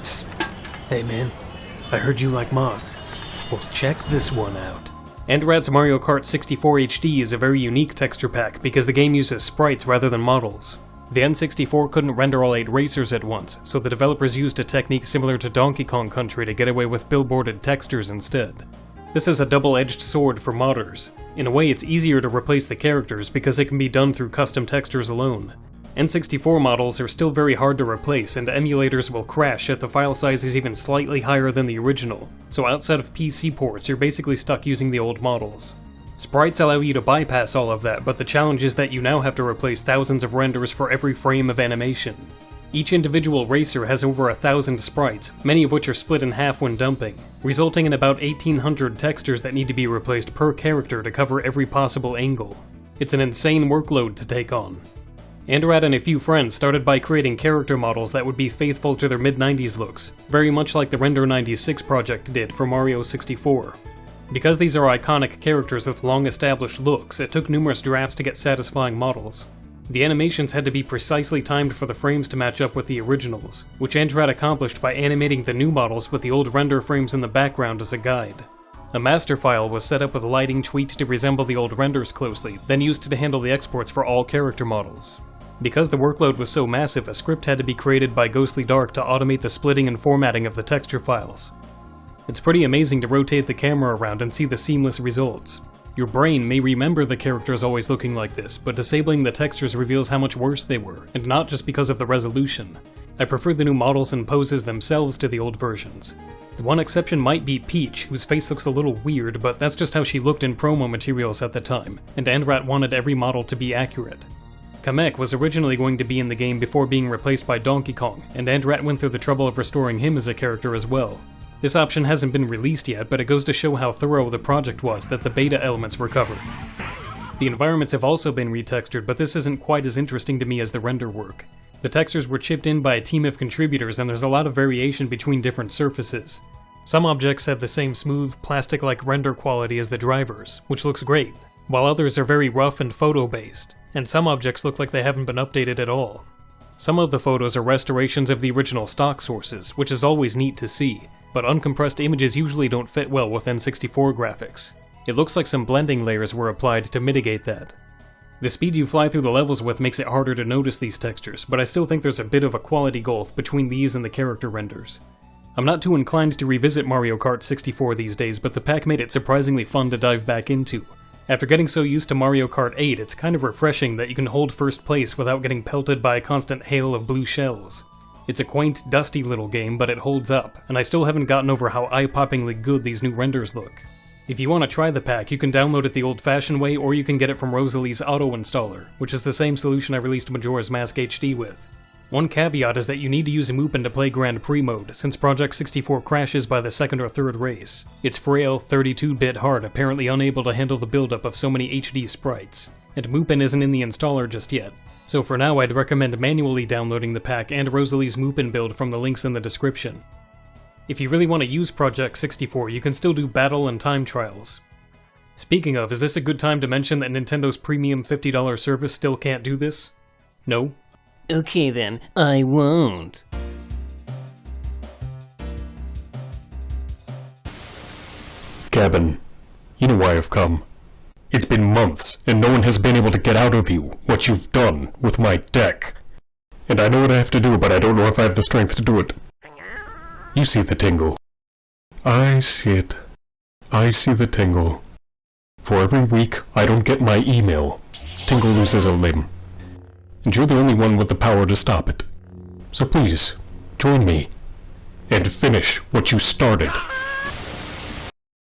Psst. Hey man, I heard you like mods. Well, check this one out. Andrat's Mario Kart 64 HD is a very unique texture pack because the game uses sprites rather than models. The N64 couldn't render all 8 racers at once, so the developers used a technique similar to Donkey Kong Country to get away with billboarded textures instead. This is a double-edged sword for modders. In a way, it's easier to replace the characters because it can be done through custom textures alone. N64 models are still very hard to replace, and emulators will crash if the file size is even slightly higher than the original, so outside of PC ports you're basically stuck using the old models. Sprites allow you to bypass all of that, but the challenge is that you now have to replace thousands of renders for every frame of animation. Each individual racer has over 1,000 sprites, many of which are split in half when dumping, resulting in about 1,800 textures that need to be replaced per character to cover every possible angle. It's an insane workload to take on. Andrat and a few friends started by creating character models that would be faithful to their mid-90s looks, very much like the Render 96 project did for Mario 64. Because these are iconic characters with long-established looks, it took numerous drafts to get satisfying models. The animations had to be precisely timed for the frames to match up with the originals, which Andrat accomplished by animating the new models with the old render frames in the background as a guide. A master file was set up with lighting tweaked to resemble the old renders closely, then used to handle the exports for all character models. Because the workload was so massive, a script had to be created by Ghostly Dark to automate the splitting and formatting of the texture files. It's pretty amazing to rotate the camera around and see the seamless results. Your brain may remember the characters always looking like this, but disabling the textures reveals how much worse they were, and not just because of the resolution. I prefer the new models and poses themselves to the old versions. The one exception might be Peach, whose face looks a little weird, but that's just how she looked in promo materials at the time, and Andrat wanted every model to be accurate. Kamek was originally going to be in the game before being replaced by Donkey Kong, and Andrat went through the trouble of restoring him as a character as well. This option hasn't been released yet, but it goes to show how thorough the project was that the beta elements were covered. The environments have also been retextured, but this isn't quite as interesting to me as the render work. The textures were chipped in by a team of contributors, and there's a lot of variation between different surfaces. Some objects have the same smooth, plastic-like render quality as the drivers, which looks great, while others are very rough and photo-based, and some objects look like they haven't been updated at all. Some of the photos are restorations of the original stock sources, which is always neat to see, but uncompressed images usually don't fit well with N64 graphics. It looks like some blending layers were applied to mitigate that. The speed you fly through the levels with makes it harder to notice these textures, but I still think there's a bit of a quality gulf between these and the character renders. I'm not too inclined to revisit Mario Kart 64 these days, but the pack made it surprisingly fun to dive back into. After getting so used to Mario Kart 8, it's kind of refreshing that you can hold first place without getting pelted by a constant hail of blue shells. It's a quaint, dusty little game, but it holds up, and I still haven't gotten over how eye-poppingly good these new renders look. If you want to try the pack, you can download it the old-fashioned way, or you can get it from Rosalie's auto-installer, which is the same solution I released Majora's Mask HD with. One caveat is that you need to use a Mupen to play Grand Prix mode, since Project 64 crashes by the second or third race. Its frail, 32-bit heart apparently unable to handle the buildup of so many HD sprites, and Mupen isn't in the installer just yet. So for now, I'd recommend manually downloading the pack and Rosalie's Mupen build from the links in the description. If you really want to use Project 64, you can still do battle and time trials. Speaking of, is this a good time to mention that Nintendo's premium $50 service still can't do this? No? Okay then, I won't. Gavin, you know why I've come. It's been months, and no one has been able to get out of you what you've done with my deck. And I know what I have to do, but I don't know if I have the strength to do it. You see the tingle. I see it. I see the tingle. For every week I don't get my email, Tingle loses a limb. And you're the only one with the power to stop it. So please, join me, and finish what you started.